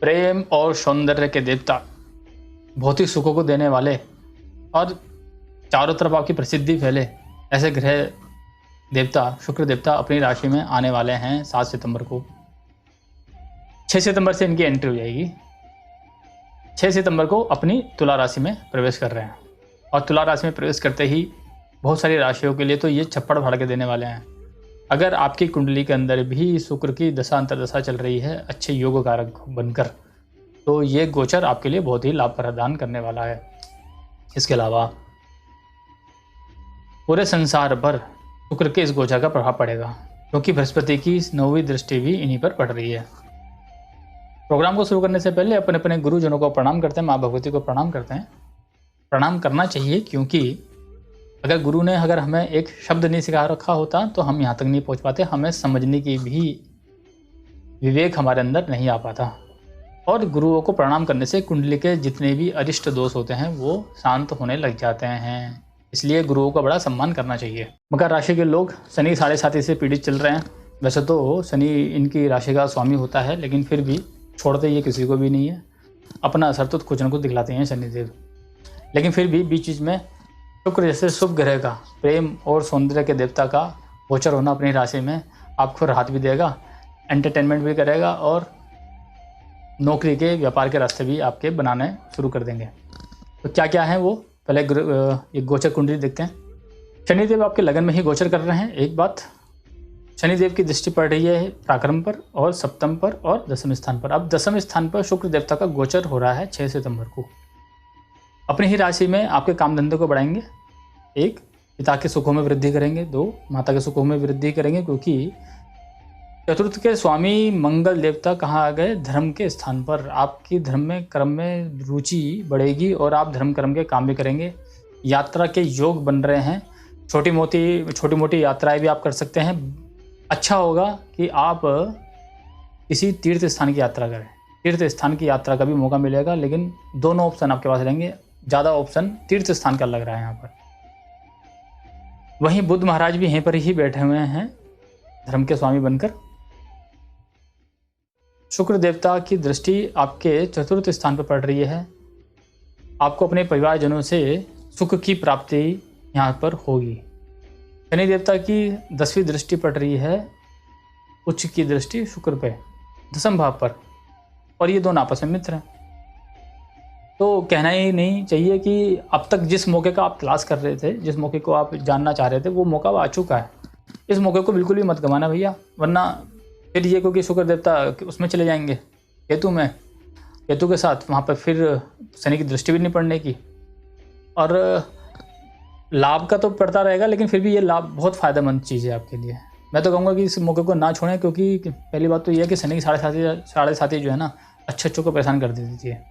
प्रेम और सौंदर्य के देवता, भौतिक सुखों को देने वाले और चारों तरफ आपकी प्रसिद्धि फैले, ऐसे ग्रह देवता शुक्र देवता अपनी राशि में आने वाले हैं 7 सितंबर को। 6 सितंबर से इनकी एंट्री हो जाएगी। 6 सितंबर को अपनी तुला राशि में प्रवेश कर रहे हैं और तुला राशि में प्रवेश करते ही बहुत सारी राशियों के लिए तो ये छप्पड़ फाड़ के देने वाले हैं। अगर आपकी कुंडली के अंदर भी शुक्र की दशा अंतर्दशा चल रही है अच्छे योग कारक बनकर, तो ये गोचर आपके लिए बहुत ही लाभ प्रदान करने वाला है। इसके अलावा पूरे संसार पर शुक्र के इस गोचर का प्रभाव पड़ेगा, क्योंकि बृहस्पति की 9वीं दृष्टि भी इन्हीं पर पड़ रही है। प्रोग्राम को शुरू करने से पहले अपने अपने गुरुजनों को प्रणाम करते हैं, माँ भगवती को प्रणाम करते हैं। प्रणाम करना चाहिए, क्योंकि अगर गुरु ने हमें एक शब्द नहीं सिखा रखा होता तो हम यहाँ तक नहीं पहुँच पाते, हमें समझने की भी विवेक हमारे अंदर नहीं आ पाता। और गुरुओं को प्रणाम करने से कुंडली के जितने भी अरिष्ट दोष होते हैं वो शांत होने लग जाते हैं, इसलिए गुरुओं का बड़ा सम्मान करना चाहिए। मकर राशि के लोग शनि 7.5 से पीड़ित चल रहे हैं। वैसे तो शनि इनकी राशि का स्वामी होता है, लेकिन फिर भी छोड़ते ये किसी को भी नहीं है। अपना असर तो कुछ न कुछ दिखलाते हैं शनिदेव, लेकिन फिर भी बीच बीच में शुक्र जैसे शुभ ग्रह का, प्रेम और सौंदर्य के देवता का गोचर होना अपनी राशि में आपको राहत भी देगा, एंटरटेनमेंट भी करेगा और नौकरी के व्यापार के रास्ते भी आपके बनाने शुरू कर देंगे। तो क्या क्या है वो पहले एक गोचर कुंडली देखते हैं। शनिदेव आपके लगन में ही गोचर कर रहे हैं। एक बात, शनिदेव की दृष्टि पड़ रही है पराक्रम पर और सप्तम पर और दसम स्थान पर। अब दसम स्थान पर शुक्र देवता का गोचर हो रहा है 6 सितंबर को। अपनी ही राशि में आपके काम धंधे को बढ़ाएंगे। 1, पिता के सुखों में वृद्धि करेंगे। 2, माता के सुखों में वृद्धि करेंगे, क्योंकि चतुर्थ के स्वामी मंगल देवता कहाँ आ गए? धर्म के स्थान पर। आपकी धर्म में कर्म में रुचि बढ़ेगी और आप धर्म कर्म के काम भी करेंगे। यात्रा के योग बन रहे हैं। छोटी मोटी यात्राएं भी आप कर सकते हैं। अच्छा होगा कि आप किसी तीर्थ स्थान की यात्रा करें। तीर्थ स्थान की यात्रा का भी मौका मिलेगा, लेकिन दोनों ऑप्शन आपके पास रहेंगे। ज़्यादा ऑप्शन तीर्थ स्थान का लग रहा है यहाँ पर। वहीं बुध महाराज भी यहीं पर ही बैठे हुए हैं धर्म के स्वामी बनकर। शुक्र देवता की दृष्टि आपके चतुर्थ स्थान पर पड़ रही है। आपको अपने परिवारजनों से सुख की प्राप्ति यहाँ पर होगी। शनि देवता की 10वीं दृष्टि पड़ रही है, उच्च की दृष्टि शुक्र पे, दसम भाव पर, और ये दोनों आपस में मित्र हैं। तो कहना ही नहीं चाहिए कि अब तक जिस मौके का आप तलाश कर रहे थे, जिस मौके को आप जानना चाह रहे थे, वो मौका आ चुका है। इस मौके को बिल्कुल भी मत गंवाना भैया, वरना फिर ये क्योंकि शुक्र देवता उसमें चले जाएंगे केतु में, केतु के साथ वहाँ पर फिर शनि की दृष्टि भी नहीं पड़ने की। और लाभ का तो पड़ता रहेगा, लेकिन फिर भी ये लाभ बहुत फ़ायदेमंद चीज़ है आपके लिए। मैं तो कहूँगा कि इस मौके को ना छोड़ें, क्योंकि पहली बात तो ये है कि शनि की 7.5 जो है ना, अच्छों को परेशान कर देती है।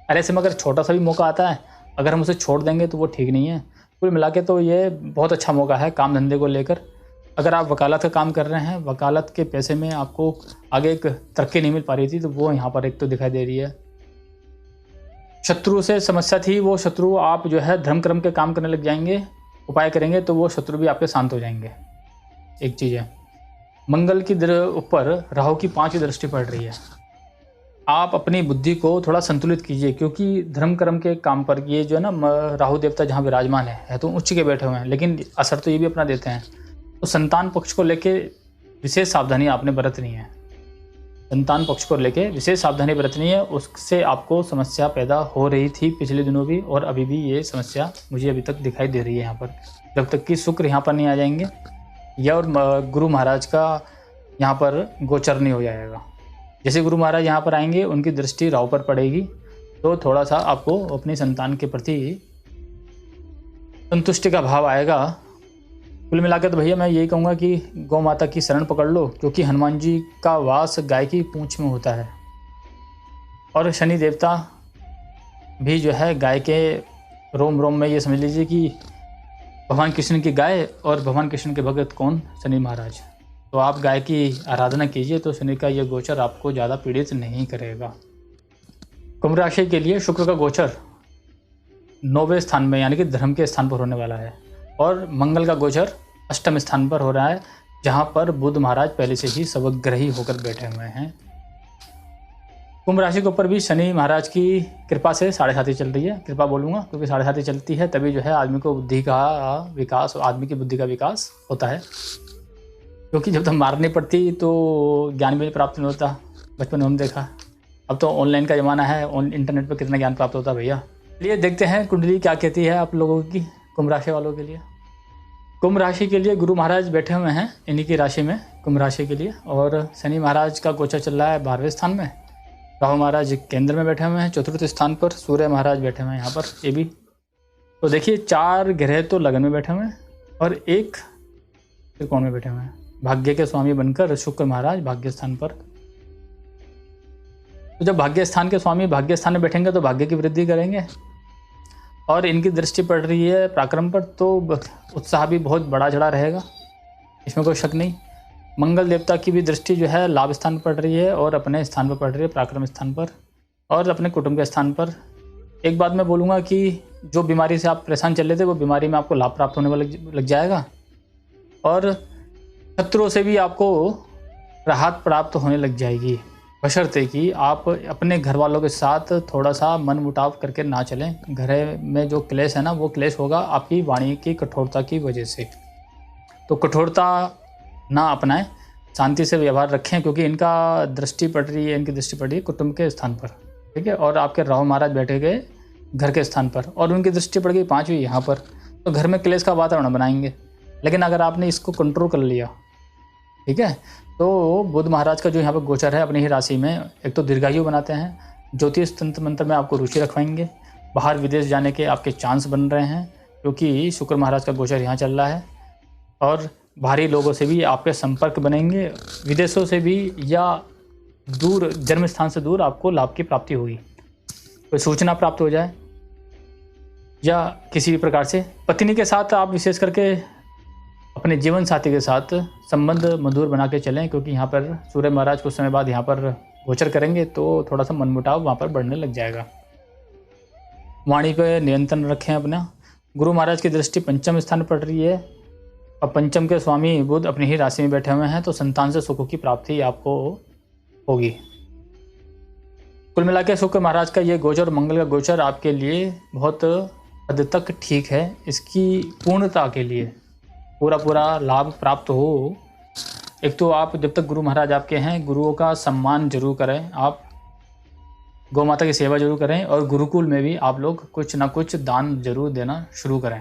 अरे ऐसे में अगर छोटा सा भी मौका आता है, अगर हम उसे छोड़ देंगे तो वो ठीक नहीं है। कुल मिला के तो ये बहुत अच्छा मौका है काम धंधे को लेकर। अगर आप वकालत का काम कर रहे हैं, वकालत के पैसे में आपको आगे एक तरक्की नहीं मिल पा रही थी, तो वो यहाँ पर एक तो दिखाई दे रही है। शत्रु से समस्या थी, वो शत्रु आप जो है धर्म कर्म के काम करने लग जाएंगे, उपाय करेंगे तो वो शत्रु भी आपके शांत हो जाएंगे। एक चीज़ है, मंगल की ऊपर राहु की 5वीं दृष्टि पड़ रही है। आप अपनी बुद्धि को थोड़ा संतुलित कीजिए, क्योंकि धर्म कर्म के काम पर ये जो है ना, राहु देवता जहाँ विराजमान है तो उच्च के बैठे हुए हैं, लेकिन असर तो ये भी अपना देते हैं। तो संतान पक्ष को लेके विशेष सावधानी आपने बरतनी है। संतान पक्ष को लेके विशेष सावधानी बरतनी है। उससे आपको समस्या पैदा हो रही थी पिछले दिनों भी, और अभी भी ये समस्या मुझे अभी तक दिखाई दे रही है यहाँ पर, जब तक कि शुक्र यहाँ पर नहीं आ जाएंगे या और गुरु महाराज का यहाँ पर गोचर नहीं हो जाएगा। जैसे गुरु महाराज यहाँ पर आएंगे, उनकी दृष्टि राहु पर पड़ेगी, तो थोड़ा सा आपको अपनी संतान के प्रति संतुष्टि का भाव आएगा। कुल मिलाकर तो भैया मैं यही कहूँगा कि गौ माता की शरण पकड़ लो, क्योंकि हनुमान जी का वास गाय की पूंछ में होता है, और शनि देवता भी जो है गाय के रोम रोम में। ये समझ लीजिए कि भगवान कृष्ण की गाय और भगवान कृष्ण के भगत कौन? शनि महाराज। तो आप गाय की आराधना कीजिए, तो शनि का ये गोचर आपको ज़्यादा पीड़ित नहीं करेगा। कुंभ राशि के लिए शुक्र का गोचर 9वें स्थान में, यानी कि धर्म के स्थान पर होने वाला है, और मंगल का गोचर 8वें स्थान पर हो रहा है, जहाँ पर बुध महाराज पहले से ही सर्वग्रही होकर बैठे हुए हैं। कुंभ राशि के ऊपर भी शनि महाराज की कृपा से 7.5 चल रही है। कृपा बोलूँगा क्योंकि 7.5 चलती है तभी जो है आदमी को बुद्धि का विकास, आदमी की बुद्धि का विकास होता है। क्योंकि जब तक मार नहीं पड़ती तो ज्ञान भी प्राप्त नहीं होता। बचपन में हम देखा, अब तो ऑनलाइन का ज़माना है, इंटरनेट पर कितना ज्ञान प्राप्त होता है भैया। चलिए देखते हैं कुंडली क्या कहती है आप लोगों की, कुंभ राशि वालों के लिए। कुंभ राशि के लिए गुरु महाराज बैठे हुए हैं इन्हीं की राशि में, कुंभ राशि के लिए। और शनि महाराज का गोचर चल रहा है 12वें स्थान में। राहु महाराज केंद्र में बैठे हुए हैं 4th स्थान पर। सूर्य महाराज बैठे हुए हैं यहाँ पर, ये भी। तो देखिए 4 ग्रह तो लगन में बैठे हुए हैं और 1 त्रिकोण में बैठे हुए हैं। भाग्य के स्वामी बनकर शुक्र महाराज भाग्य स्थान पर। तो जब भाग्य स्थान के स्वामी भाग्य स्थान में बैठेंगे तो भाग्य की वृद्धि करेंगे और इनकी दृष्टि पड़ रही है पराक्रम पर, तो उत्साह भी बहुत बड़ा चढ़ा रहेगा, इसमें कोई शक नहीं। मंगल देवता की भी दृष्टि जो है लाभ स्थान पर पड़ रही है और अपने स्थान पर पड़ रही है, पराक्रम स्थान पर और अपने कुटुंब के स्थान पर। एक बात मैं बोलूँगा कि जो बीमारी से आप परेशान चल रहे थे वो बीमारी में आपको लाभ प्राप्त होने वाला लग जाएगा और शत्रुओं से भी आपको राहत प्राप्त होने लग जाएगी, बशर्ते कि आप अपने घर वालों के साथ थोड़ा सा मन मुटाव करके ना चलें। घर में जो क्लेश है ना, वो क्लेश होगा आपकी वाणी की कठोरता की वजह से। तो कठोरता ना अपनाएं, शांति से व्यवहार रखें, क्योंकि इनका दृष्टि पड़ रही है, इनकी दृष्टि पड़ रही है कुटुंब के स्थान पर, ठीक है। और आपके राहु महाराज बैठे गए घर के स्थान पर और उनकी दृष्टि पड़ गई 5वीं यहाँ पर, तो घर में क्लेश का वातावरण बनाएंगे। लेकिन अगर आपने इसको कंट्रोल कर लिया, ठीक है, तो बुध महाराज का जो यहाँ पर गोचर है अपनी ही राशि में, एक तो दीर्घायु बनाते हैं, ज्योतिष तंत्र मंत्र में आपको रुचि रखवाएंगे, बाहर विदेश जाने के आपके चांस बन रहे हैं क्योंकि शुक्र महाराज का गोचर यहाँ चल रहा है। और बाहरी लोगों से भी आपके संपर्क बनेंगे, विदेशों से भी या दूर जन्म स्थान से दूर आपको लाभ की प्राप्ति होगी। कोई सूचना प्राप्त हो जाए या किसी भी प्रकार से पत्नी के साथ आप विशेष करके अपने जीवन साथी के साथ संबंध मधुर बना के चलें, क्योंकि यहाँ पर सूर्य महाराज कुछ समय बाद यहाँ पर गोचर करेंगे तो थोड़ा सा मनमुटाव वहाँ पर बढ़ने लग जाएगा। वाणी पर नियंत्रण रखें अपना। गुरु महाराज की दृष्टि 5वें स्थान पर पड़ रही है और 5वें के स्वामी बुध अपनी ही राशि में बैठे हुए हैं, तो संतान से सुखों की प्राप्ति आपको होगी। कुल मिला के शुक्र महाराज का ये गोचर, मंगल का गोचर आपके लिए बहुत हद तक ठीक है। इसकी पूर्णता के लिए पूरा लाभ प्राप्त हो, एक तो आप जब तक गुरु महाराज आपके हैं, गुरुओं का सम्मान जरूर करें, आप गौ माता की सेवा जरूर करें और गुरुकुल में भी आप लोग कुछ ना कुछ दान जरूर देना शुरू करें।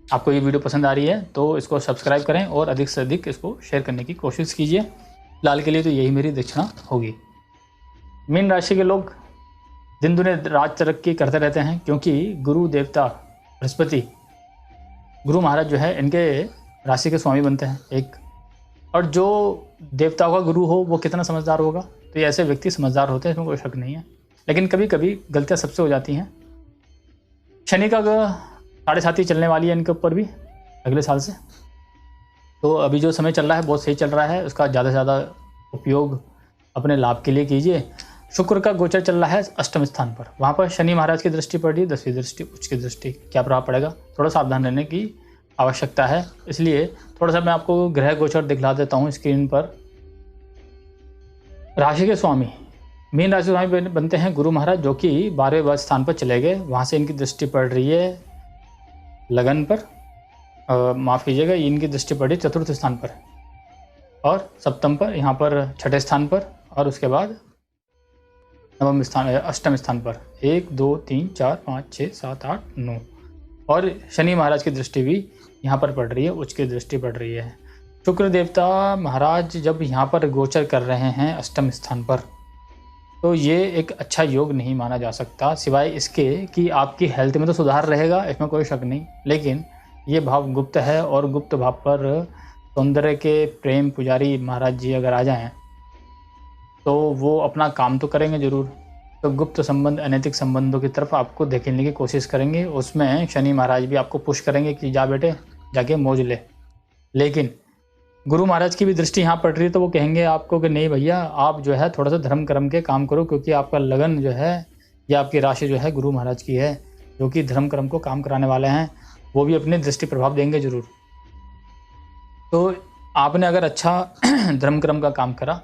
आपको ये वीडियो पसंद आ रही है तो इसको सब्सक्राइब करें और अधिक से अधिक इसको शेयर करने की कोशिश कीजिए। फिलहाल के लिए तो यही मेरी दक्षिणा होगी। मीन राशि के लोग दिन दुने रात तरक्की करते रहते हैं, क्योंकि गुरु देवता बृहस्पति, गुरु महाराज जो है इनके राशि के स्वामी बनते हैं एक। और जो देवताओं का गुरु हो वो कितना समझदार होगा, तो ये ऐसे व्यक्ति समझदार होते हैं, इसमें कोई शक नहीं है। लेकिन कभी कभी गलतियां सबसे हो जाती हैं। शनि का 7.5 चलने वाली है इनके ऊपर भी अगले साल से, तो अभी जो समय चल रहा है बहुत सही चल रहा है, उसका ज़्यादा से ज़्यादा उपयोग अपने लाभ के लिए कीजिए। शुक्र का गोचर चल रहा है 8वें स्थान पर, वहाँ पर शनि महाराज की दृष्टि पड़ रही है, 10वीं दृष्टि, उच्च की दृष्टि। क्या प्रभाव पड़ेगा, थोड़ा सावधान रहने की आवश्यकता है। इसलिए थोड़ा सा मैं आपको ग्रह गोचर दिखला देता हूँ स्क्रीन पर। राशि के स्वामी, मीन राशि स्वामी बनते हैं गुरु महाराज, जो कि 12वें स्थान पर चले गए, वहाँ से इनकी दृष्टि पड़ रही है लगन पर, माफ़ कीजिएगा, इनकी दृष्टि पड़ी 4th स्थान पर और सप्तम पर, यहाँ पर 6ठे स्थान पर और उसके बाद 9वें स्थान, 8वें स्थान पर 1 2 3 4 5 6 7 8 9 और शनि महाराज की दृष्टि भी यहाँ पर पड़ रही है, उच्च की दृष्टि पड़ रही है। शुक्र देवता महाराज जब यहाँ पर गोचर कर रहे हैं 8वें स्थान पर, तो ये एक अच्छा योग नहीं माना जा सकता, सिवाय इसके कि आपकी हेल्थ में तो सुधार रहेगा, इसमें कोई शक नहीं। लेकिन ये भाव गुप्त है और गुप्त भाव पर सौंदर्य के प्रेम पुजारी महाराज जी अगर आ जाएं तो वो अपना काम तो करेंगे ज़रूर, तो गुप्त संबंध, अनैतिक संबंधों की तरफ आपको धकेलने की कोशिश करेंगे। उसमें शनि महाराज भी आपको पुश करेंगे कि जा बेटे जाके मौज ले। लेकिन गुरु महाराज की भी दृष्टि यहाँ पड़ रही है, तो वो कहेंगे आपको कि नहीं भैया, आप जो है थोड़ा सा धर्म कर्म के काम करो, क्योंकि आपका लगन जो है या आपकी राशि जो है गुरु महाराज की है, जो कि धर्म कर्म को काम कराने वाले हैं, वो भी अपनी दृष्टि प्रभाव देंगे जरूर। तो आपने अगर अच्छा धर्म कर्म का काम करा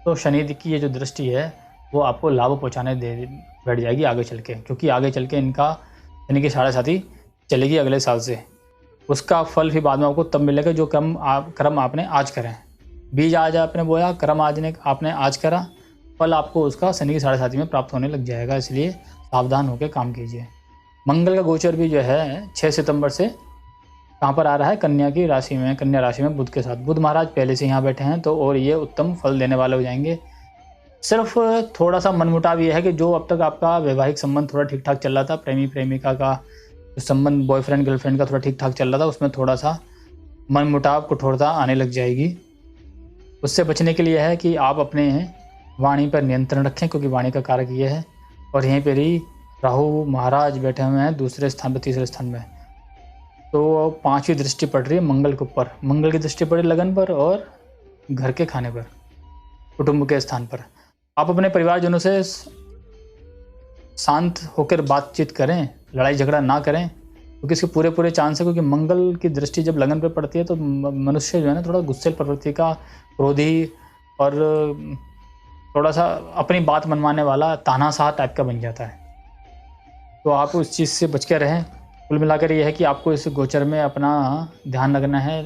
तो शनि की ये जो दृष्टि है वो आपको लाभ पहुँचाने दे बैठ जाएगी आगे चल के, क्योंकि आगे चल के इनका शनि की साढ़े साथी चलेगी अगले साल से। उसका फल भी बाद में आपको तब मिलेगा जो कर्म आपने आज करें। बीज आज आपने बोया, कर्म आपने आज करा, फल आपको उसका शनि की साढ़े साथी में प्राप्त होने लग जाएगा। इसलिए सावधान होकर काम कीजिए। मंगल का गोचर भी जो है 6 सितंबर से कहाँ पर आ रहा है, कन्या की राशि में, कन्या राशि में बुध के साथ। बुध महाराज पहले से यहाँ बैठे हैं, तो और ये उत्तम फल देने वाले हो जाएंगे। सिर्फ थोड़ा सा मनमुटाव ये है कि जो अब तक आपका वैवाहिक संबंध थोड़ा ठीक ठाक चल रहा था, प्रेमी प्रेमिका का संबंध, बॉयफ्रेंड गर्लफ्रेंड का थोड़ा ठीक ठाक चल रहा था, उसमें थोड़ा सा मनमुटाव, कठोरता आने लग जाएगी। उससे बचने के लिए है कि आप अपने वाणी पर नियंत्रण रखें, क्योंकि वाणी का कारक ये है। और यहीं पर ही राहु महाराज बैठे हुए हैं दूसरे स्थान पर, तीसरे स्थान में। तो 5वीं दृष्टि पड़ रही है मंगल के ऊपर। मंगल की दृष्टि पड़ी लगन पर और घर के खाने पर, कुटुंब के स्थान पर। आप अपने परिवारजनों से शांत होकर बातचीत करें, लड़ाई झगड़ा ना करें, क्योंकि इसके पूरे चांस है। क्योंकि मंगल की दृष्टि जब लगन पर पड़ती है तो मनुष्य जो है ना थोड़ा गुस्सेल प्रवृत्ति का, क्रोधी और थोड़ा सा अपनी बात मनवाने वाला, तानाशाह टाइप का बन जाता है। तो आप उस चीज़ से बच के रहें। कुल मिलाकर यह है कि आपको इस गोचर में अपना ध्यान रखना है,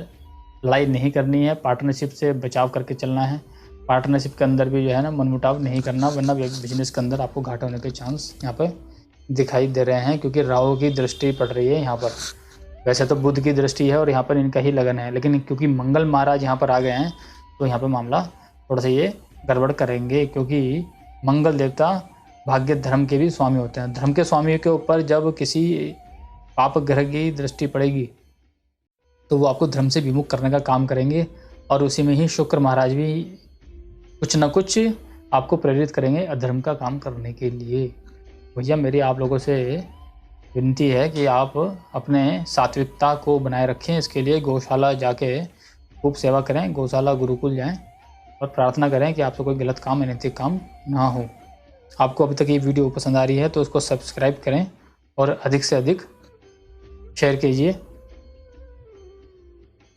लड़ाई नहीं करनी है, पार्टनरशिप से बचाव करके चलना है। पार्टनरशिप के अंदर भी जो है ना मनमुटाव नहीं करना, वरना बिजनेस के अंदर आपको घाटा होने के चांस यहाँ पर दिखाई दे रहे हैं। क्योंकि राहु की दृष्टि पड़ रही है यहाँ पर। वैसे तो बुध की दृष्टि है और यहाँ पर इनका ही लगन है, लेकिन क्योंकि मंगल महाराज यहाँ पर आ गए हैं तो यहाँ पर मामला थोड़ा सा ये गड़बड़ करेंगे। क्योंकि मंगल देवता भाग्य धर्म के भी स्वामी होते हैं। धर्म के स्वामी के ऊपर जब किसी पाप ग्रह की दृष्टि पड़ेगी तो वो आपको धर्म से विमुख करने का काम करेंगे। और उसी में ही शुक्र महाराज भी कुछ न कुछ आपको प्रेरित करेंगे अधर्म का काम करने के लिए। भैया मेरी आप लोगों से विनती है कि आप अपने सात्विकता को बनाए रखें। इसके लिए गौशाला जाके खूब सेवा करें, गौशाला गुरुकुल जाएं और प्रार्थना करें कि आपसे कोई गलत काम, अनैतिक काम ना हो। आपको अभी तक ये वीडियो पसंद आ रही है तो उसको सब्सक्राइब करें और अधिक से अधिक शेयर कीजिए।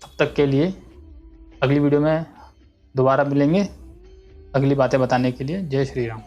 तब तक के लिए अगली वीडियो में दोबारा मिलेंगे अगली बातें बताने के लिए। जय श्री राम।